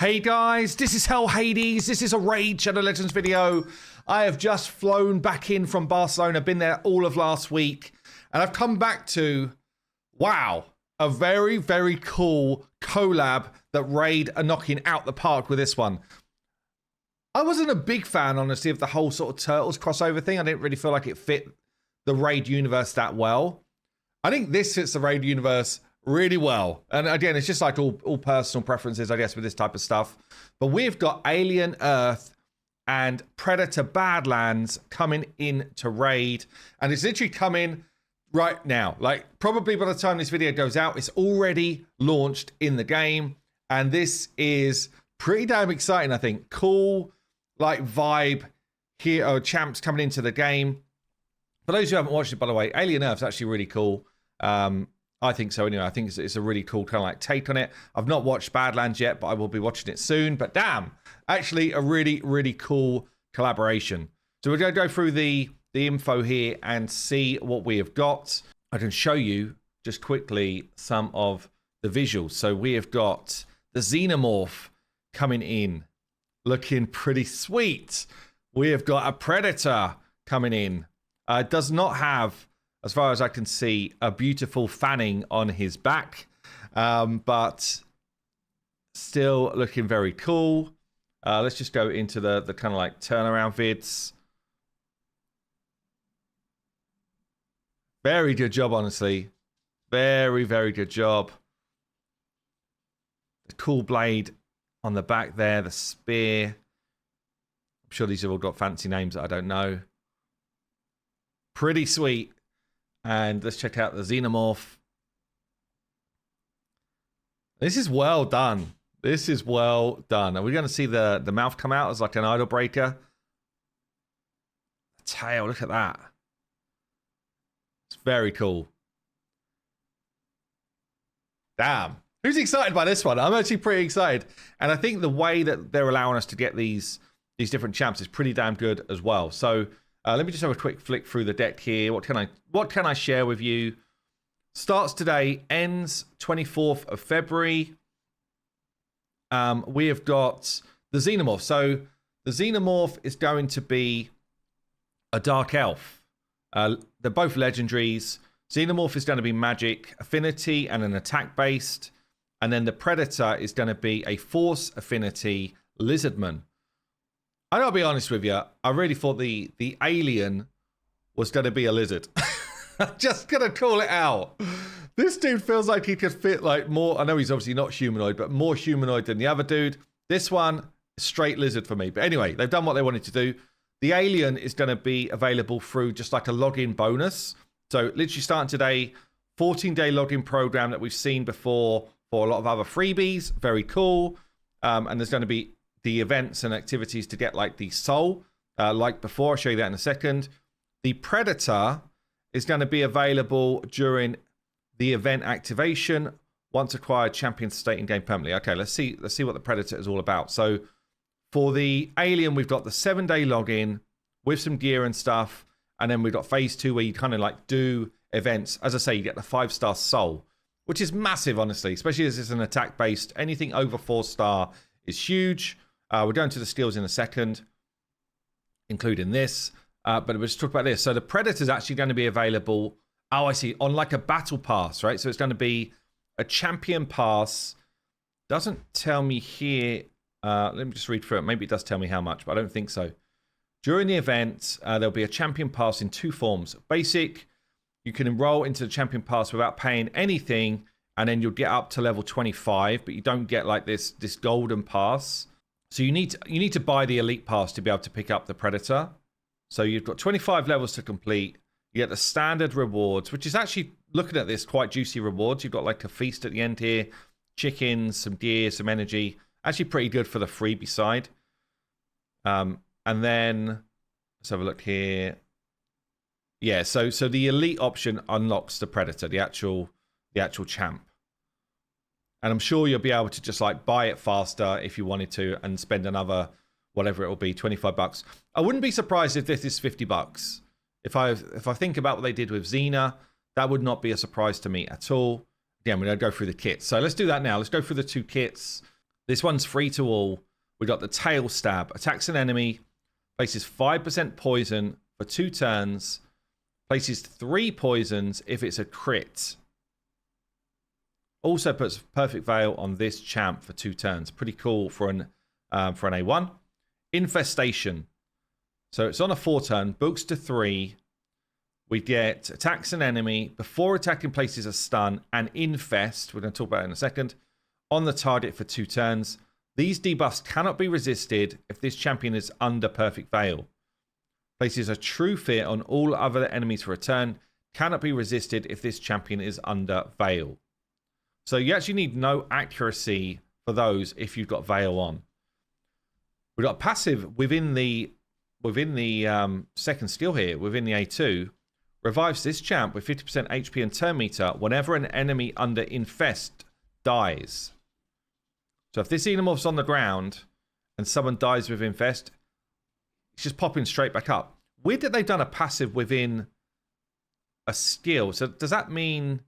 Hey guys, this is Hell Hades. This is a Raid Shadow Legends video. I have just flown back in from Barcelona, been there all of last week, and I've come back to, wow, a very, very cool collab that Raid are knocking out the park with this one. I wasn't a big fan, honestly, of the whole sort of Turtles crossover thing. I didn't really feel like it fit the Raid universe that well. I think this fits the Raid universe really well. And again, it's just like all personal preferences, I guess, with this type of stuff. But we've got Alien Earth and Predator Badlands coming in to Raid. And it's literally coming right now. Like, probably by the time this video goes out, it's already launched in the game. And this is pretty damn exciting, I think. Cool, like, vibe here. Champs coming into the game. For those who haven't watched it, by the way, Alien Earth's actually really cool. I think so anyway. I think it's a really cool kind of like take on it. I've not watched Badlands yet, but I will be watching it soon. But damn, actually a really, really cool collaboration. So we're going to go through the info here and see what we have got. I can show you just quickly some of the visuals. So we have got the Xenomorph coming in, looking pretty sweet. We have got a Predator coming in. Does not have, as far as I can see, a beautiful fanning on his back, but still looking very cool. Let's just go into the kind of like turnaround vids. Very good job, honestly. Very, very good job. The cool blade on the back there, the spear. I'm sure these have all got fancy names that I don't know. Pretty sweet. And let's check out the Xenomorph. This is well done. This is well done. Are we going to see the mouth come out as like an idol breaker? The tail, look at that. It's very cool. Damn. Who's excited by this one? I'm actually pretty excited. And I think the way that they're allowing us to get these different champs is pretty damn good as well. So let me just have a quick flick through the deck here. What can I share with you? Starts today, ends 24th of February. We have got the Xenomorph. So the Xenomorph is going to be a Dark Elf. They're both legendaries. Xenomorph is going to be magic, affinity, and an attack based. And then the Predator is going to be a force affinity lizardman. I gotta be honest with you, I really thought the alien was going to be a lizard. I'm just going to call it out. This dude feels like he could fit like more, I know he's obviously not humanoid, but more humanoid than the other dude. This one, straight lizard for me. But anyway, they've done what they wanted to do. The alien is going to be available through just like a login bonus. So literally starting today, 14-day login program that we've seen before for a lot of other freebies. Very cool. And there's going to be the events and activities to get like the soul, like before. I'll show you that in a second. The Predator is going to be available during the event activation. Once acquired, champions state in game permanently. Okay, let's see what the Predator is all about. So for the alien, we've got the 7-day login with some gear and stuff, and then we've got phase 2 where you kind of like do events. As I say, you get the 5-star soul, which is massive, honestly, especially as it's an attack based. Anything over 4-star is huge. We're going to the skills in a second, including this. But we'll just talk about this. So the Predator is actually going to be available, oh, I see, on like a battle pass, right? So it's going to be a champion pass. Doesn't tell me here. Let me just read through it. Maybe it does tell me how much, but I don't think so. During the event, there'll be a champion pass in 2 forms. Basic, you can enroll into the champion pass without paying anything, and then you'll get up to level 25, but you don't get like this golden pass. So you need to buy the elite pass to be able to pick up the Predator. So you've got 25 levels to complete. You get the standard rewards, which is actually, looking at this, quite juicy rewards. You've got like a feast at the end here, chickens, some gear, some energy. Actually pretty good for the freebie side. And then let's have a look here. Yeah, so the elite option unlocks the Predator, the actual champ. And I'm sure you'll be able to just like buy it faster if you wanted to and spend another, whatever it will be, 25 bucks. I wouldn't be surprised if this is 50 bucks. If I think about what they did with Xena, that would not be a surprise to me at all. Again, we're going to go through the kits. So let's do that now. Let's go through the 2 kits. This one's free to all. We got the tail stab. Attacks an enemy, places 5% poison for 2 turns, places 3 poisons if it's a crit. Also puts Perfect Veil on this champ for 2 turns. Pretty cool for an A1. Infestation. So it's on a 4 turn, books to 3. We get attacks an enemy, before attacking places a stun, and infest, we're going to talk about it in a second, on the target for 2 turns. These debuffs cannot be resisted if this champion is under Perfect Veil. Places a true fear on all other enemies for a turn, cannot be resisted if this champion is under Veil. So you actually need no accuracy for those if you've got Veil on. We've got passive within the second skill here, within the A2, revives this champ with 50% HP and turn meter whenever an enemy under Infest dies. So if this Xenomorph's on the ground and someone dies with Infest, it's just popping straight back up. Weird that they've done a passive within a skill. So does that mean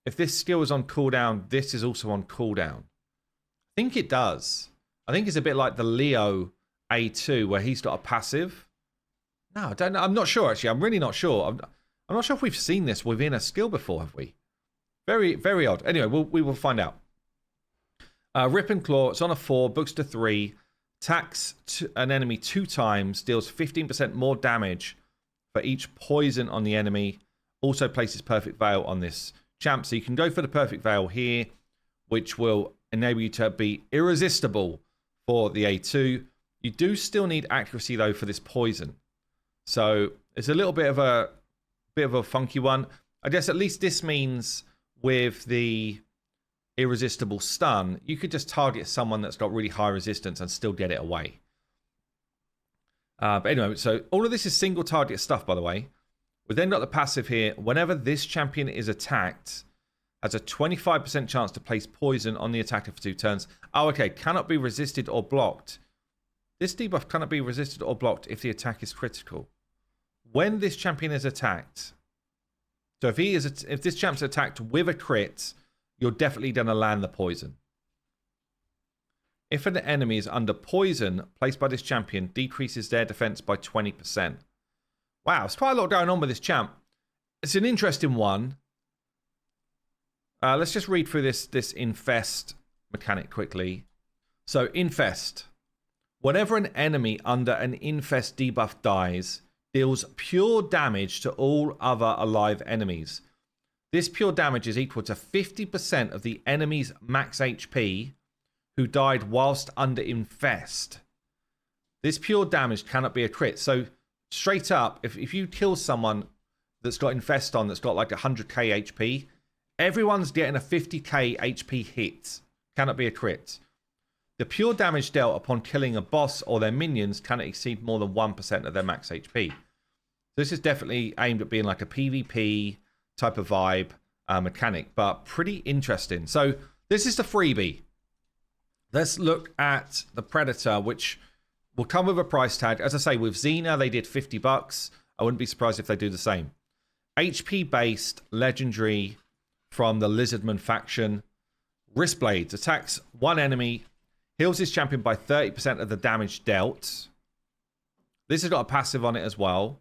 if this skill is on cooldown, this is also on cooldown? I think it does. I think it's a bit like the Leo A2 where he's got a passive. No, I don't know. I'm not sure, actually. I'm really not sure. I'm not sure if we've seen this within a skill before, have we? Very, very odd. Anyway, we will find out. Rip and Claw. It's on a 4, books to 3. Attacks an enemy 2 times. Deals 15% more damage for each poison on the enemy. Also places Perfect Veil on this champ. So you can go for the Perfect Veil here, which will enable you to be irresistible for the A2. You do still need accuracy, though, for this poison. So it's a little bit of a funky one. I guess at least this means with the irresistible stun, you could just target someone that's got really high resistance and still get it away. But anyway, so all of this is single target stuff, by the way. We've then got the passive here. Whenever this champion is attacked, has a 25% chance to place poison on the attacker for 2 turns. Oh, okay. Cannot be resisted or blocked. This debuff cannot be resisted or blocked if the attack is critical. When this champion is attacked, so if this champ's attacked with a crit, you're definitely going to land the poison. If an enemy is under poison placed by this champion, decreases their defense by 20%. Wow, there's quite a lot going on with this champ. It's an interesting one. Let's just read through this infest mechanic quickly. So infest. Whenever an enemy under an infest debuff dies, deals pure damage to all other alive enemies. This pure damage is equal to 50% of the enemy's max HP who died whilst under infest. This pure damage cannot be a crit. So straight up, if you kill someone that's got infest on, that's got like 100k HP, everyone's getting a 50k HP hit. Cannot be a crit. The pure damage dealt upon killing a boss or their minions cannot exceed more than 1% of their max HP. So this is definitely aimed at being like a PvP type of vibe mechanic, but pretty interesting. So this is the freebie. Let's look at the Predator, which will come with a price tag. As I say, with Xena, they did $50. I wouldn't be surprised if they do the same. HP-based, legendary from the Lizardman faction. Wrist Blades. Attacks one enemy. Heals his champion by 30% of the damage dealt. This has got a passive on it as well.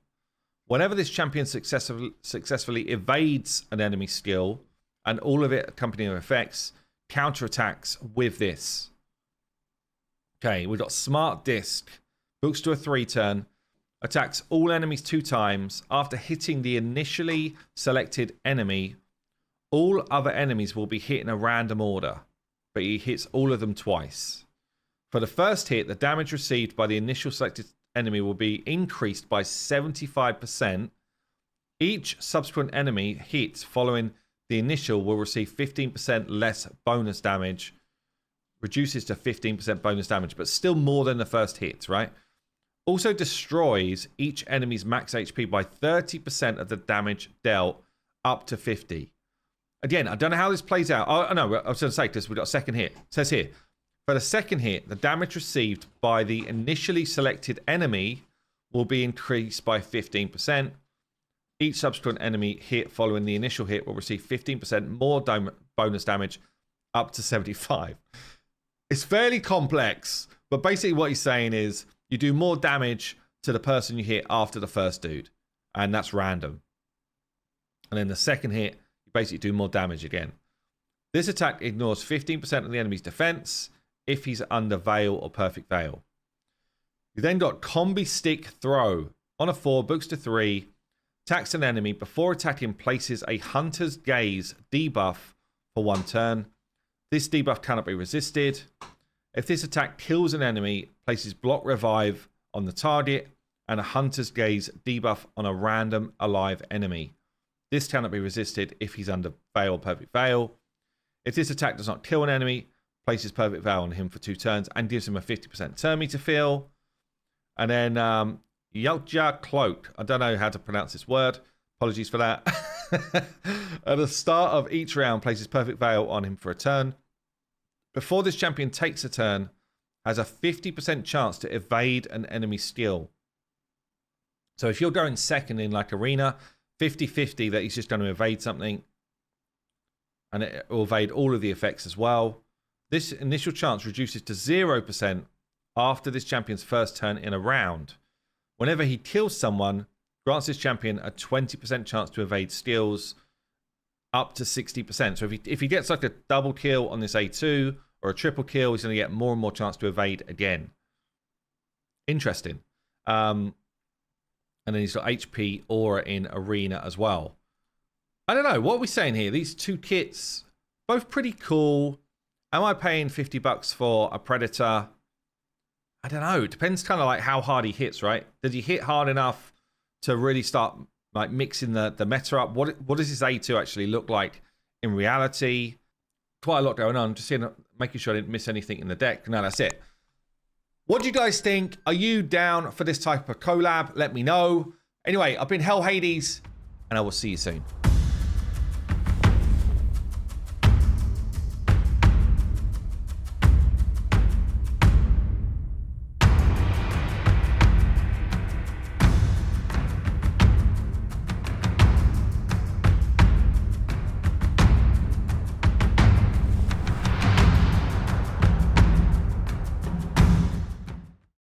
Whenever this champion successfully evades an enemy skill, and all of it accompanying effects, counterattacks with this. Okay, we've got Smart Disc. Books to a 3 turn. Attacks all enemies 2 times. After hitting the initially selected enemy, all other enemies will be hit in a random order, but he hits all of them twice. For the first hit, the damage received by the initial selected enemy will be increased by 75%. Each subsequent enemy hit following the initial will receive 15% less bonus damage. Reduces to 15% bonus damage, but still more than the first hit, right? Also destroys each enemy's max HP by 30% of the damage dealt up to 50. Again, I don't know how this plays out. Oh, no, I was going to say, because we've got a second hit. It says here, for the second hit, the damage received by the initially selected enemy will be increased by 15%. Each subsequent enemy hit following the initial hit will receive 15% more bonus damage up to 75. It's fairly complex, but basically what he's saying is you do more damage to the person you hit after the first dude, and that's random. And then the second hit, you basically do more damage again. This attack ignores 15% of the enemy's defense if he's under Veil or Perfect Veil. You then got Combi Stick Throw. On a 4, books to 3, attacks an enemy. Before attacking, places a Hunter's Gaze debuff for 1 turn. This debuff cannot be resisted. If this attack kills an enemy, places Block Revive on the target and a Hunter's Gaze debuff on a random alive enemy. This cannot be resisted if he's under Veil or Perfect Veil. If this attack does not kill an enemy, places Perfect Veil on him for 2 turns and gives him a 50% turn meter feel. And then Yelja Cloak. I don't know how to pronounce this word. Apologies for that. At the start of each round, places Perfect Veil on him for a turn. Before this champion takes a turn, has a 50% chance to evade an enemy skill. So if you're going second in like Arena, 50-50 that he's just going to evade something. And it will evade all of the effects as well. This initial chance reduces to 0% after this champion's first turn in a round. Whenever he kills someone, grants this champion a 20% chance to evade skills up to 60%. So if he gets like a double kill on this A2 or a triple kill, he's going to get more and more chance to evade again. Interesting. And then he's got HP Aura in Arena as well. I don't know. What are we saying here? These two kits, both pretty cool. Am I paying $50 for a Predator? I don't know. It depends kind of like how hard he hits, right? Did he hit hard enough to really start like mixing the meta up? What does his A2 actually look like in reality? Quite a lot going on. Just making sure I didn't miss anything in the deck. No, that's it. What do you guys think? Are you down for this type of collab? Let me know. Anyway, I've been Hell Hades, and I will see you soon.